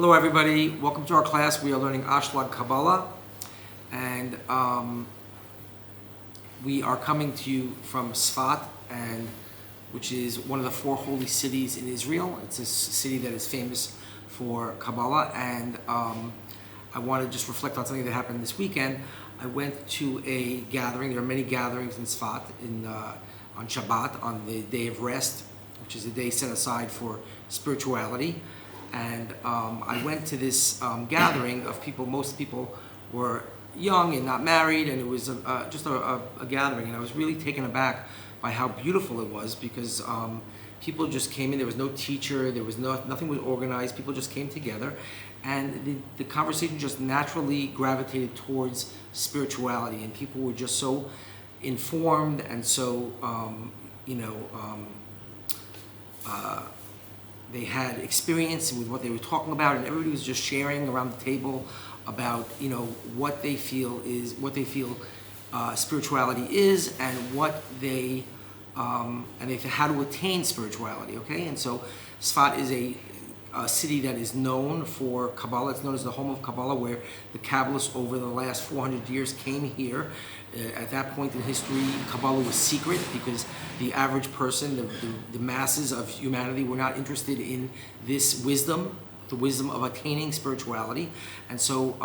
Hello everybody, welcome to our class. We are learning Ashlag Kabbalah, and we are coming to you from Sfat, which is one of the four holy cities in Israel. It's a city that is famous for Kabbalah, and I want to just reflect on something that happened this weekend. I went to a gathering. There are many gatherings in Sfat on Shabbat, on the day of rest, which is a day set aside for spirituality. And I went to this gathering of people. Most people were young and not married, and it was just a gathering. And I was really taken aback by how beautiful it was, because people just came in. There was no teacher. There was nothing was organized. People just came together, and the conversation just naturally gravitated towards spirituality. And people were just so informed and so they had experience with what they were talking about, and everybody was just sharing around the table about what they feel spirituality is, and what they how to attain spirituality. Okay, and so Sfat is a city that is known for Kabbalah. It's known as the home of Kabbalah, where the Kabbalists over the last 400 years came here. At that point in history, Kabbalah was secret, because the average person, the masses of humanity, were not interested in this wisdom, the wisdom of attaining spirituality. And so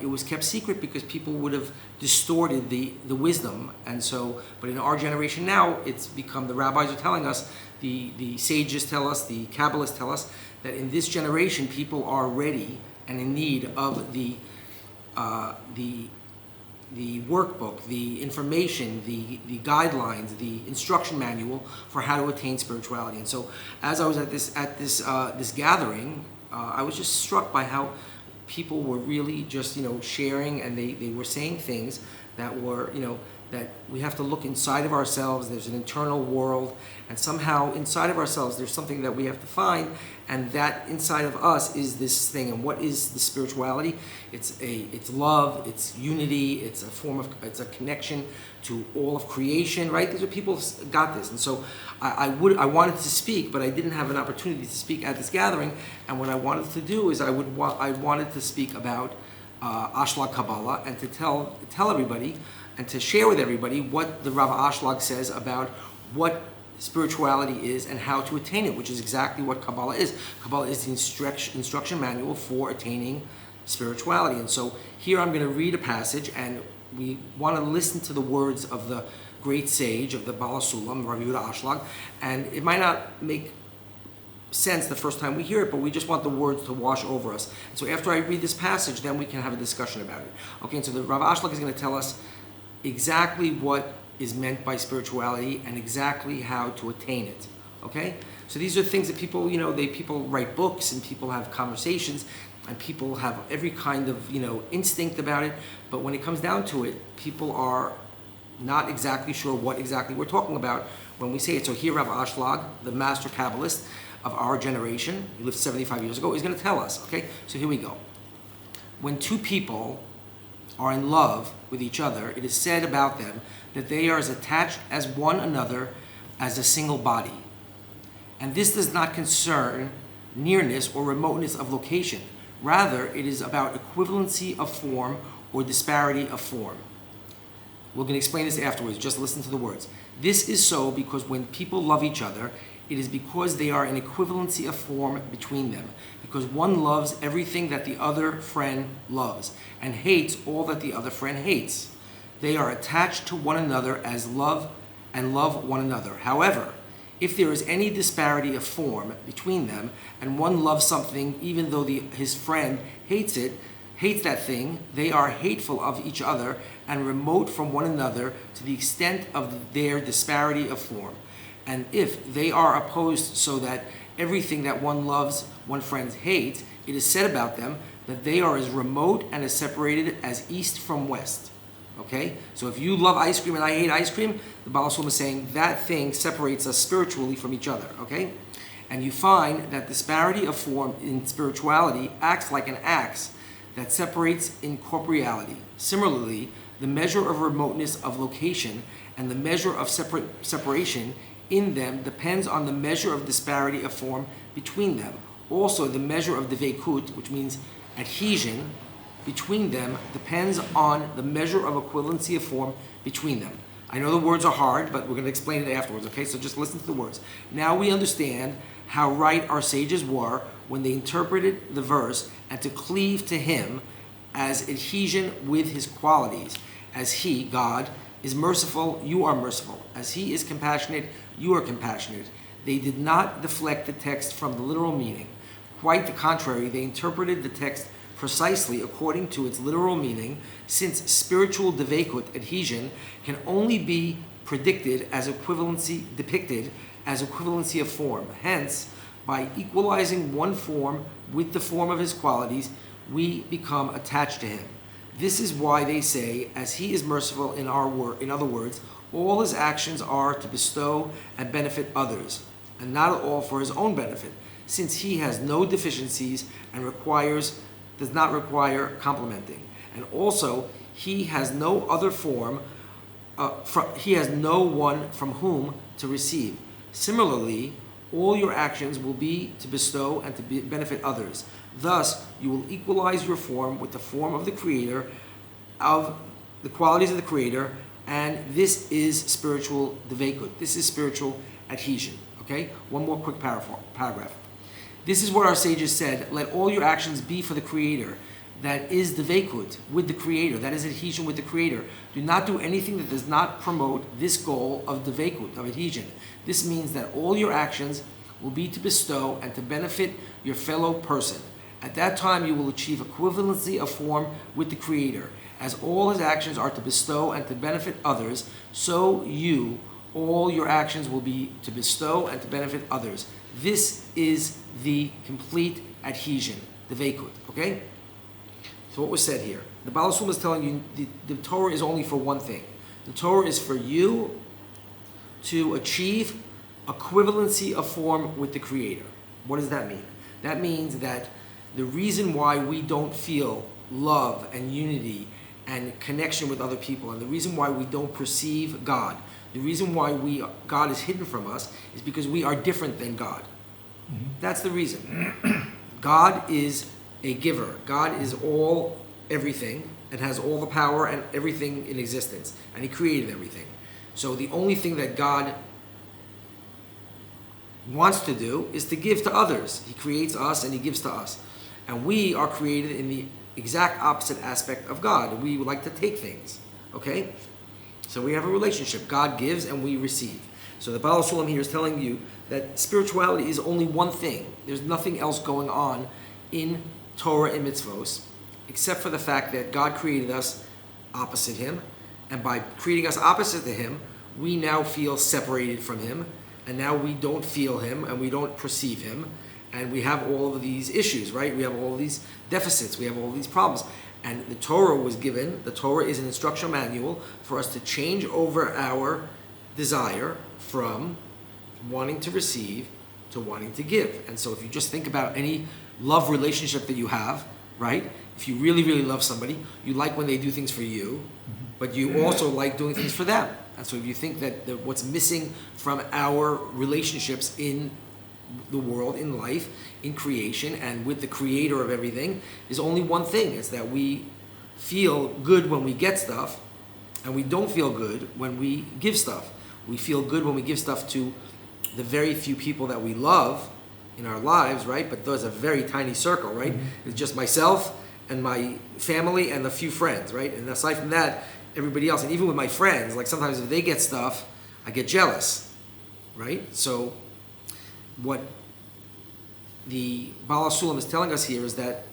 it was kept secret because people would have distorted the wisdom. And so, but in our generation now, it's become, the rabbis are telling us, the sages tell us, the Kabbalists tell us, that in this generation people are ready and in need of the workbook, the information, the guidelines, the instruction manual for how to attain spirituality. And so, as I was at this gathering, I was just struck by how people were really just sharing, and they were saying things that were that we have to look inside of ourselves. There's an internal world, and somehow inside of ourselves there's something that we have to find, and that inside of us is this thing. And what is the spirituality? It's love, it's unity, it's a connection to all of creation, right? These are people got this. And so I wanted to speak, but I didn't have an opportunity to speak at this gathering. And what I wanted to do is I wanted to speak about Ashlag Kabbalah, and to tell everybody and to share with everybody what the Rabbi Ashlag says about what spirituality is and how to attain it, which is exactly what Kabbalah is. Kabbalah is the instruction manual for attaining spirituality. And so here I'm going to read a passage, and we want to listen to the words of the great sage of the Bal Ha Sulam, Rabbi Yehuda Ashlag. And it might not make sense the first time we hear it, but we just want the words to wash over us. And so after I read this passage, then we can have a discussion about it. Okay, and so the Rabbi Ashlag is going to tell us exactly what is meant by spirituality and exactly how to attain it. Okay, so these are things that people, people write books, and people have conversations, and people have every kind of instinct about it. But when it comes down to it, people are not exactly sure what exactly we're talking about when we say it. So here, Rabbi Ashlag, the master Kabbalist of our generation, he lived 75 years ago, is going to tell us. Okay, so here we go. When two people are in love with each other, it is said about them that they are as attached as one another as a single body. And this does not concern nearness or remoteness of location. Rather, it is about equivalency of form or disparity of form. We're going to explain this afterwards. Just listen to the words. This is so because when people love each other, it is because they are in equivalency of form between them, because one loves everything that the other friend loves and hates all that the other friend hates. They are attached to one another as love and love one another. However, if there is any disparity of form between them, and one loves something even though his friend hates that thing, they are hateful of each other and remote from one another to the extent of their disparity of form. And if they are opposed, so that everything that one loves, one friend hates, it is said about them that they are as remote and as separated as east from west. Okay? So if you love ice cream and I hate ice cream, the Bal Ha Sulam is saying that thing separates us spiritually from each other. Okay? And you find that disparity of form in spirituality acts like an axe that separates in corporeality. Similarly, the measure of remoteness of location and the measure of separation in them depends on the measure of disparity of form between them, Also, the measure of Divaykut, which means adhesion, between them depends on the measure of equivalency of form between them. I know the words are hard, but we're going to explain it afterwards, okay? So just listen to the words. Now we understand how right our sages were when they interpreted the verse, and to cleave to him as adhesion with his qualities. As he, God, is merciful, you are merciful. As he is compassionate, you are compassionate. They did not deflect the text from the literal meaning. Quite the contrary, they interpreted the text precisely according to its literal meaning, since spiritual Divaykut, adhesion, can only be depicted as equivalency of form. Hence, by equalizing one form with the form of his qualities, we become attached to him. This is why they say, as he is merciful, in other words, all his actions are to bestow and benefit others, and not at all for his own benefit, since he has no deficiencies and does not require complimenting. And also, he has no other form, he has no one from whom to receive. Similarly, all your actions will be to bestow and to benefit others. Thus, you will equalize your form with the form of the Creator, of the qualities of the Creator, and this is spiritual Divaykut. This is spiritual adhesion. Okay? One more quick paragraph. This is what our sages said: let all your actions be for the Creator. That is Divaykut, with the Creator. That is adhesion with the Creator. Do not do anything that does not promote this goal of Divaykut, of adhesion. This means that all your actions will be to bestow and to benefit your fellow person. At that time you will achieve equivalency of form with the Creator. As all his actions are to bestow and to benefit others, so all your actions will be to bestow and to benefit others. This is the complete adhesion, Divaykut. Okay? So what was said here? The Bal Ha Sulam is telling you the Torah is only for one thing. The Torah is for you to achieve equivalency of form with the Creator. What does that mean? That means that the reason why we don't feel love and unity and connection with other people, and the reason why we don't perceive God, the reason why God is hidden from us, is because we are different than God. Mm-hmm. That's the reason. God is a giver. God is everything, and has all the power and everything in existence, and he created everything. So the only thing that God wants to do is to give to others. He creates us and he gives to us. And we are created in the exact opposite aspect of God. We would like to take things. Okay? So we have a relationship. God gives and we receive. So the Bal Ha Sulam here is telling you that spirituality is only one thing. There's nothing else going on in Torah and Mitzvot, except for the fact that God created us opposite him. And by creating us opposite to him, we now feel separated from him. And now we don't feel him and we don't perceive him. And we have all of these issues, right? We have all these deficits. We have all these problems. And the Torah was given. The Torah is an instructional manual for us to change over our desire from wanting to receive to wanting to give. And so if you just think about any love relationship that you have, right? If you really, really love somebody, you like when they do things for you, but you also like doing things for them. And so if you think that what's missing from our relationships in the world, in life, in creation, and with the Creator of everything, is only one thing. It's that we feel good when we get stuff, and we don't feel good when we give stuff. We feel good when we give stuff to the very few people that we love in our lives, right? But there's a very tiny circle, right? Mm-hmm. It's just myself and my family and a few friends, right? And aside from that, everybody else. And even with my friends, like sometimes if they get stuff, I get jealous, right? So what the Bal Ha Sulam is telling us here is that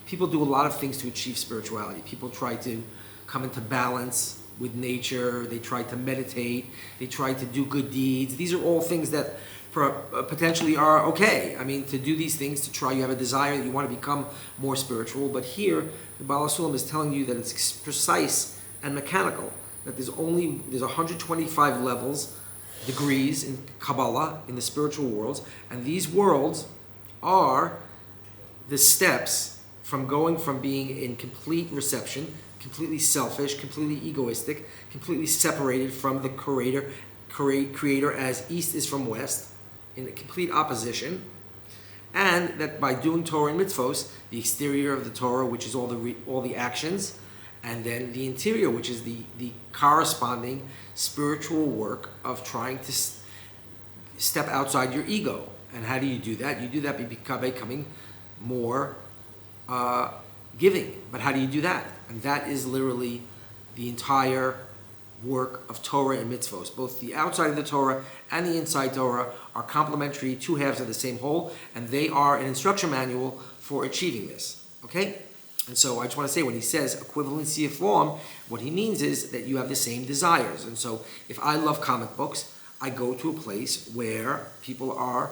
people do a lot of things to achieve spirituality. People try to come into balance with nature. They try to meditate. They try to do good deeds. These are all things that potentially are okay. I mean, to do these things, to try, you have a desire that you want to become more spiritual. But here, the Bal Ha Sulam is telling you that it's precise and mechanical. That there's 125 levels, degrees in Kabbalah, in the spiritual worlds, and these worlds are the steps from going from being in complete reception, completely selfish, completely egoistic, completely separated from the Creator as East is from West, in complete opposition, and that by doing Torah and Mitzvot, the exterior of the Torah, which is all the actions, and then the interior, which is the corresponding spiritual work of trying to step outside your ego. And how do you do that? You do that by becoming more giving. But how do you do that? And that is literally the entire work of Torah and Mitzvot. Both the outside of the Torah and the inside Torah are complementary, two halves of the same whole, and they are an instruction manual for achieving this. Okay? And so I just want to say, when he says equivalency of form, what he means is that you have the same desires. And so if I love comic books, I go to a place where people are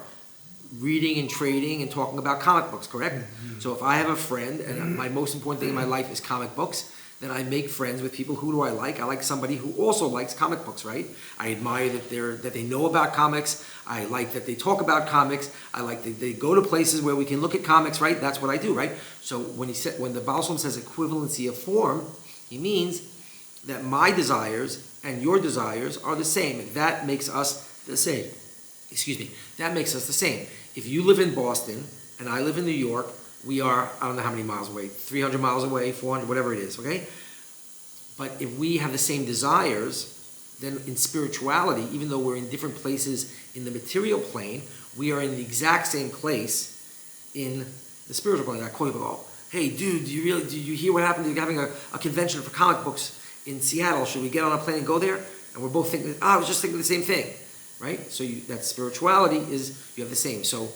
reading and trading and talking about comic books, correct? Mm-hmm. So if I have a friend, and my most important thing in my life is comic books, then I make friends with people. Who do I like? I like somebody who also likes comic books, right? I admire that they know about comics. I like that they talk about comics. I like that they go to places where we can look at comics, right? That's what I do, right? So when the Bal Ha Sulam says equivalency of form, he means that my desires and your desires are the same. That makes us the same. That makes us the same. If you live in Boston and I live in New York, we are, I don't know how many miles away, 300 miles away, 400, whatever it is, okay? But if we have the same desires, then in spirituality, even though we're in different places in the material plane, we are in the exact same place in the spiritual plane. I call people, hey dude, do you hear what happened? You're having a convention for comic books in Seattle. Should we get on a plane and go there? And we're both thinking, I was just thinking the same thing, right? So that spirituality is, you have the same. So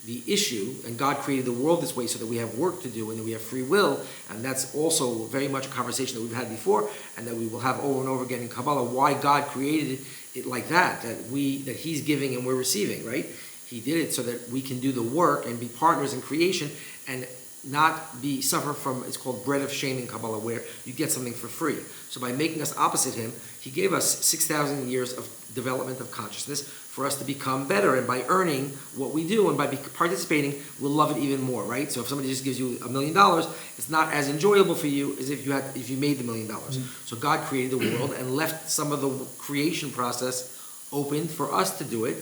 the issue, and God created the world this way so that we have work to do and that we have free will, and that's also very much a conversation that we've had before and that we will have over and over again in Kabbalah, why God created it like that He's giving and we're receiving, right? He did it so that we can do the work and be partners in creation and not suffer from, it's called bread of shame in Kabbalah, where you get something for free. So by making us opposite Him, He gave us 6,000 years of development of consciousness for us to become better, and by earning what we do and by participating, we'll love it even more, right? So if somebody just gives you $1 million, it's not as enjoyable for you as if you made the $1 million. Mm-hmm. So God created the world and left some of the creation process open for us to do it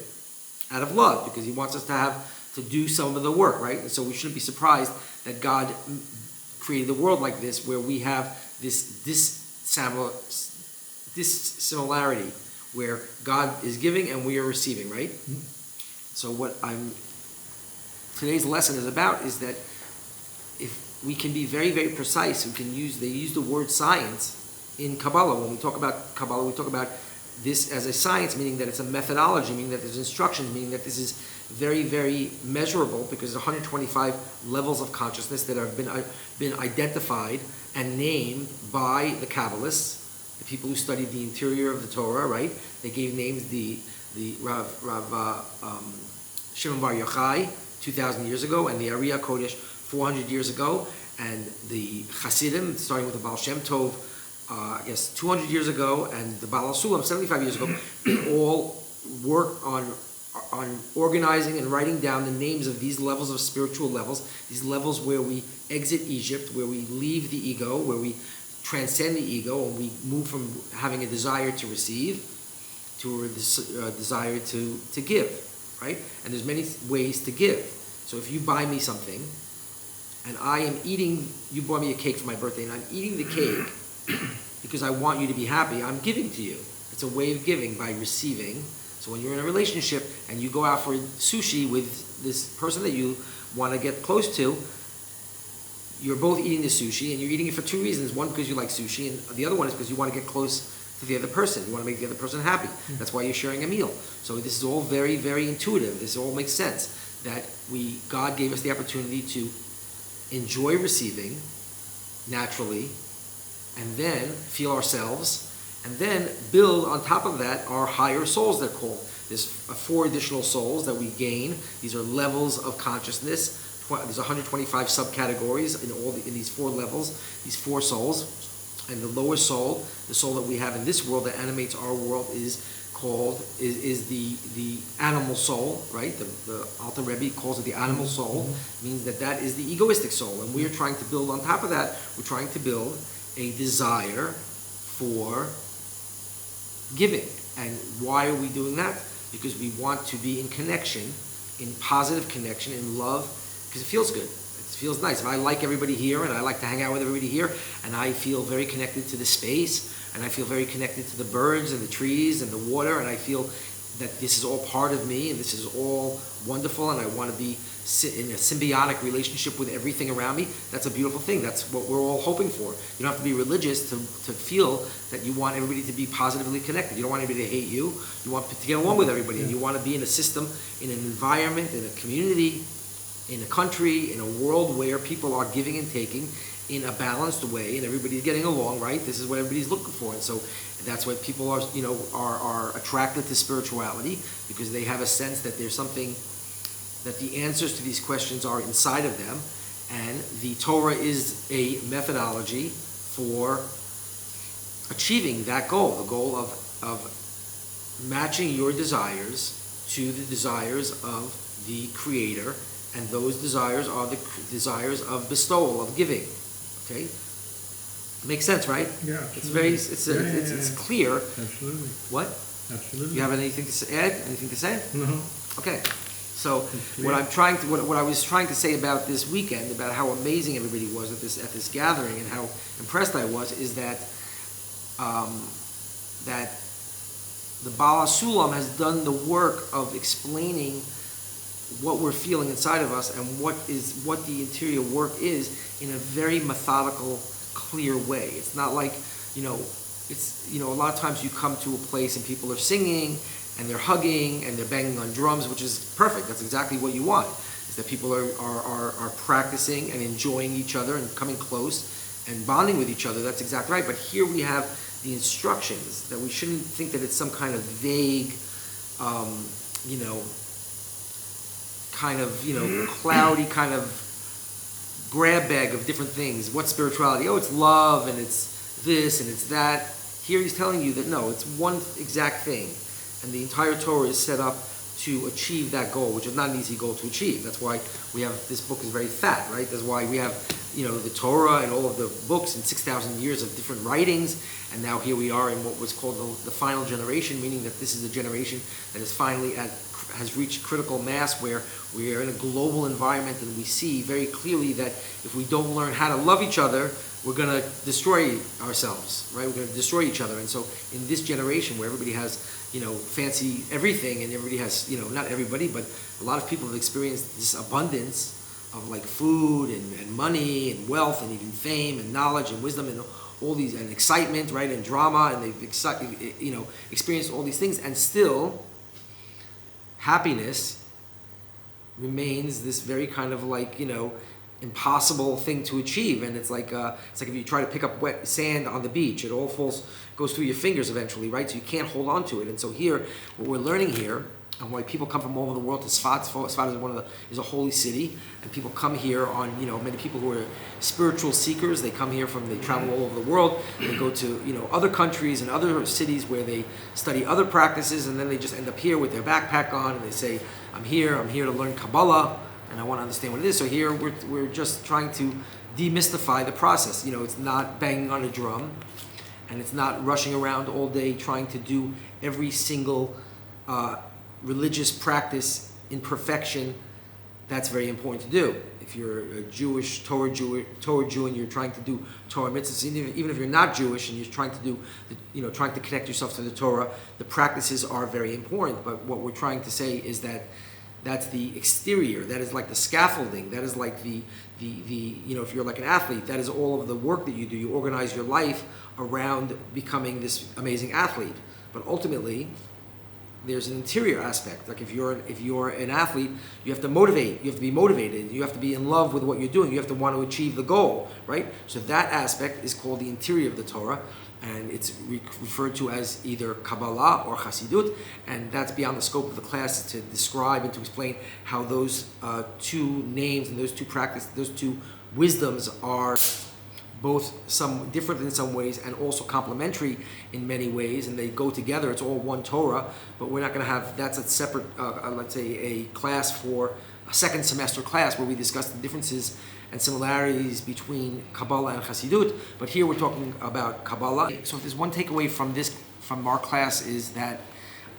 out of love, because He wants us to do some of the work, right? And so we shouldn't be surprised that God created the world like this, where we have this similarity, where God is giving and we are receiving, right? Mm-hmm. So what today's lesson is about is that if we can be very, very precise, they use the word science in Kabbalah. When we talk about Kabbalah, we talk about this as a science, meaning that it's a methodology, meaning that there's instructions, meaning that this is very, very measurable, because there's 125 levels of consciousness that have been identified and named by the Kabbalists, the people who studied the interior of the Torah, right? They gave names, the Rav Shimon Bar Yochai 2,000 years ago, and the Ariya Kodesh 400 years ago, and the Hasidim, starting with the Baal Shem Tov, 200 years ago, and the Bal Ha Sulam 75 years ago, they all worked on organizing and writing down the names of these levels of spiritual levels, these levels where we exit Egypt, where we leave the ego, where we transcend the ego, and we move from having a desire to receive to a desire to give, right? And there's many ways to give. So if you buy me something, and I am eating, you bought me a cake for my birthday, and I'm eating the cake because I want you to be happy, I'm giving to you. It's a way of giving by receiving. So when you're in a relationship and you go out for sushi with this person that you want to get close to, you're both eating the sushi, and you're eating it for two reasons. One, because you like sushi, and the other one is because you want to get close to the other person. You want to make the other person happy. That's why you're sharing a meal. So this is all very, very intuitive. This all makes sense, that God gave us the opportunity to enjoy receiving naturally, and then feel ourselves, and then build on top of that our higher souls, they're called. There's 4 additional souls that we gain. These are levels of consciousness. There's 125 subcategories in these 4 levels, these 4 souls. And the lower soul, the soul that we have in this world that animates our world, is the animal soul, right? The Alter Rebbe calls it the animal soul. Mm-hmm. Means that is the egoistic soul. And we are trying to build on top of that, we're trying to build a desire for giving. And why are we doing that? Because we want to be in connection in positive connection, in love, because it feels good. It feels nice. If I like everybody here and I like to hang out with everybody here and I feel very connected to the space and I feel very connected to the birds and the trees and the water and I feel that this is all part of me and this is all wonderful and I want to be in a symbiotic relationship with everything around me, that's a beautiful thing. That's what we're all hoping for. You don't have to be religious to feel that you want everybody to be positively connected. You don't want anybody to hate you. You want to get along with everybody and you want to be in a system, in an environment, in a community, in a country, in a world where people are giving and taking in a balanced way and everybody's getting along, right? This is what everybody's looking for. And so that's why people are, are attracted to spirituality, because they have a sense that there's something, that the answers to these questions are inside of them. And the Torah is a methodology for achieving that goal, the goal of matching your desires to the desires of the Creator, and those desires are the desires of bestowal, of giving. Okay, makes sense, right? Yeah, absolutely. It's clear. Absolutely. What? Absolutely. You have anything to add? Anything to say? No. Okay. So what I was trying to say about this weekend, about how amazing everybody was at this gathering, and how impressed I was, is that that the Bal Ha Sulam has done the work of explaining what we're feeling inside of us and what the interior work is in a very methodical, clear way. It's not like, a lot of times you come to a place and people are singing and they're hugging and they're banging on drums, which is perfect. That's exactly what you want, is that people are practicing and enjoying each other and coming close and bonding with each other. That's exactly right. But here we have the instructions, that we shouldn't think that it's some kind of vague, cloudy kind of grab bag of different things. What's spirituality? Oh, it's love, and it's this, and it's that. Here he's telling you that no, it's one exact thing. And the entire Torah is set up to achieve that goal, which is not an easy goal to achieve. That's why we have, this book is very fat, right? That's why we have, the Torah and all of the books and 6,000 years of different writings. And now here we are in what was called the final generation, meaning that this is a generation that is finally has reached critical mass, where we are in a global environment, and we see very clearly that if we don't learn how to love each other, we're going to destroy ourselves, right? We're going to destroy each other. And so in this generation where everybody has, fancy everything, and everybody has, not everybody, but a lot of people have experienced this abundance of like food and money and wealth and even fame and knowledge and wisdom and all these, and excitement, right, and drama, and they've experienced all these things, and still happiness remains this very kind of like, impossible thing to achieve. And it's like if you try to pick up wet sand on the beach, it all goes through your fingers eventually, right? So you can't hold on to it. And so here, what we're learning here, and why people come from all over the world to Sfat. Sfat is a holy city, and people come here on, many people who are spiritual seekers. They come here they travel all over the world. They go to, other countries and other cities where they study other practices, and then they just end up here with their backpack on, and they say, I'm here to learn Kabbalah, and I want to understand what it is. So here we're just trying to demystify the process. It's not banging on a drum, and it's not rushing around all day trying to do every single religious practice in perfection. That's very important to do. If you're a Jewish Torah Jew, and you're trying to do Torah and Mitzvot, even if you're not Jewish and you're trying to do, trying to connect yourself to the Torah, the practices are very important. But what we're trying to say is that that's the exterior. That is like the scaffolding. That is like the if you're like an athlete, that is all of the work that you do. You organize your life around becoming this amazing athlete. But ultimately, there's an interior aspect. Like if you're an athlete, you have to motivate. You have to be motivated. You have to be in love with what you're doing. You have to want to achieve the goal, right? So that aspect is called the interior of the Torah, and it's referred to as either Kabbalah or Hasidut, and that's beyond the scope of the class to describe and to explain how those two names and those two practices, those two wisdoms are both some different in some ways and also complementary in many ways, and they go together. It's all one Torah, but we're not going to have, that's a separate, let's say, a class for a second semester class where we discuss the differences and similarities between Kabbalah and Hasidut. But here we're talking about Kabbalah. So if there's one takeaway from our class, is that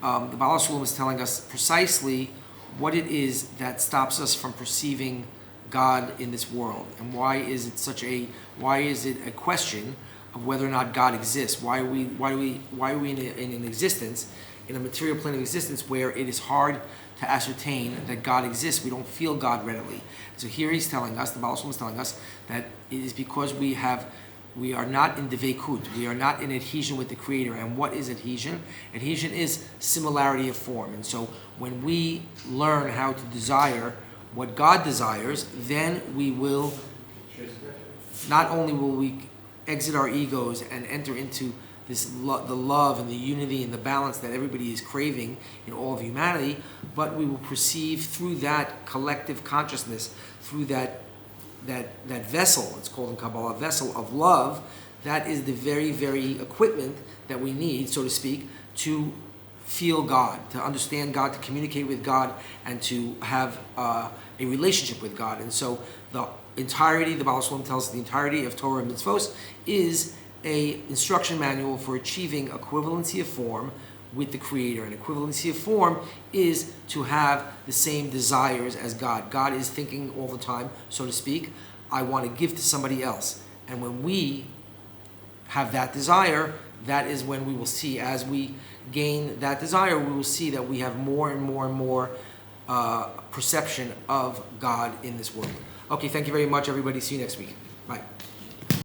the Bal Ha Sulam is telling us precisely what it is that stops us from perceiving God in this world, and why is it a question of whether or not God exists? Why are we in an existence, in a material plane of existence, where it is hard to ascertain that God exists? We don't feel God readily. So here he's telling us, the Bal Ha Sulam is telling us, that it is because we are not in Divaykut, we are not in adhesion with the Creator. And what is adhesion? Adhesion is similarity of form. And so when we learn how to desire what God desires, then we will, not only will we exit our egos and enter into the love and the unity and the balance that everybody is craving in all of humanity, but we will perceive through that collective consciousness, through that vessel, it's called in Kabbalah, vessel of love. That is the very, very equipment that we need, so to speak, to feel God, to understand God, to communicate with God, and to have a relationship with God. And so the Bal Ha Sulam tells us, the entirety of Torah and Mitzvot is a instruction manual for achieving equivalency of form with the Creator. And equivalency of form is to have the same desires as God. God is thinking all the time, so to speak, I want to give to somebody else. And when we have that desire, that is when we will see, as we gain that desire, we will see that we have more and more and more perception of God in this world. Okay, thank you very much, everybody. See you next week. Bye.